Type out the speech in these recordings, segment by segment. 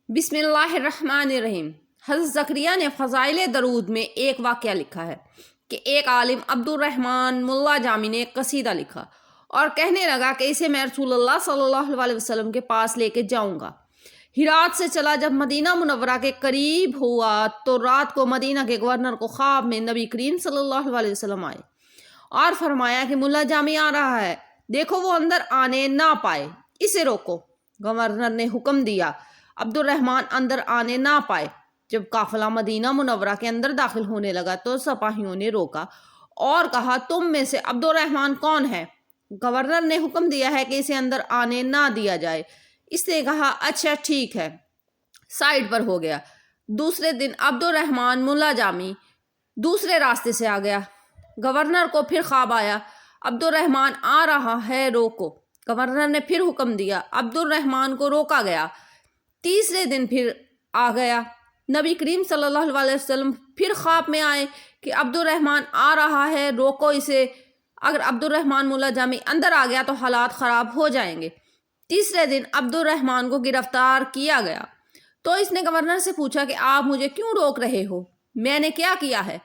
بسم اللہ الرحمن الرحیم۔ حضرت زکریا نے فضائل درود میں ایک واقعہ لکھا ہے کہ ایک عالم عبد الرحمن ملا جامی نے ایک قصیدہ لکھا اور کہنے لگا کہ اسے میں رسول اللہ صلی اللہ علیہ وسلم کے پاس لے کے جاؤں گا۔ ہرات سے چلا، جب مدینہ منورہ کے قریب ہوا تو رات کو مدینہ کے گورنر کو خواب میں نبی کریم صلی اللہ علیہ وسلم آئے اور فرمایا کہ ملا جامی آ رہا ہے، دیکھو وہ اندر آنے نہ پائے، اسے روکو۔ گورنر نے حکم دیا، عبد الرحمن اندر آنے نہ پائے۔ جب قافلہ مدینہ منورہ کے اندر داخل ہونے لگا تو سپاہیوں نے روکا اور کہا، تم میں سے عبد الرحمن کون ہے؟ گورنر نے حکم دیا ہے کہ اسے اندر آنے نہ دیا جائے۔ اس نے کہا، اچھا ٹھیک ہے، سائڈ پر ہو گیا۔ دوسرے دن عبد الرحمن ملا جامی دوسرے راستے سے آ گیا۔ گورنر کو پھر خواب آیا، عبد الرحمن آ رہا ہے، روکو۔ گورنر نے پھر حکم دیا، عبد الرحمن کو روکا گیا۔ تیسرے دن پھر آ گیا۔ نبی کریم صلی اللہ علیہ وسلم پھر خواب میں آئے کہ عبد الرحمن آ رہا ہے، روکو اسے۔ اگر عبد الرحمن ملا جامی اندر آ گیا تو حالات خراب ہو جائیں گے۔ تیسرے دن عبد الرحمن کو گرفتار کیا گیا تو اس نے گورنر سے پوچھا کہ آپ مجھے کیوں روک رہے ہو، میں نے کیا کیا ہے؟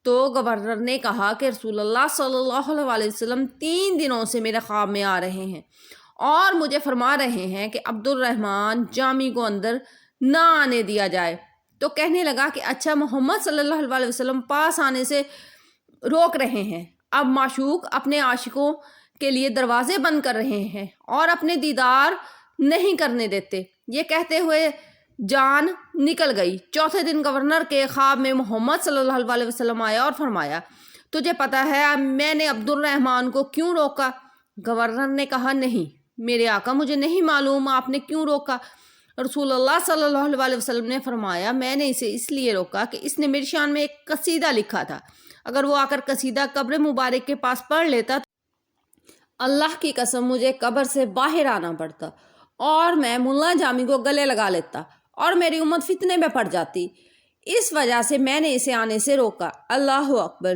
تو گورنر نے کہا کہ رسول اللہ صلی اللہ علیہ وسلم 3 دنوں سے میرے خواب میں آ رہے ہیں اور مجھے فرما رہے ہیں کہ عبد الرحمن جامی کو اندر نہ آنے دیا جائے۔ تو کہنے لگا کہ اچھا، محمد صلی اللہ علیہ وسلم پاس آنے سے روک رہے ہیں۔ اب معشوق اپنے عاشقوں کے لیے دروازے بند کر رہے ہیں اور اپنے دیدار نہیں کرنے دیتے۔ یہ کہتے ہوئے جان نکل گئی۔ چوتھے دن گورنر کے خواب میں محمد صلی اللہ علیہ وسلم آیا اور فرمایا، تجھے پتہ ہے میں نے عبد الرحمن کو کیوں روکا؟ گورنر نے کہا، نہیں میرے آقا، مجھے نہیں معلوم آپ نے کیوں روکا۔ رسول اللہ صلی اللہ علیہ وسلم نے فرمایا، میں نے اسے اس لیے روکا کہ اس نے میری شان میں ایک قصیدہ لکھا تھا، اگر وہ آ کر قصیدہ قبر مبارک کے پاس پڑھ لیتا تو اللہ کی قسم مجھے قبر سے باہر آنا پڑتا اور میں ملا جامی کو گلے لگا لیتا اور میری امت فتنے میں پڑ جاتی۔ اس وجہ سے میں نے اسے آنے سے روکا۔ اللہ اکبر۔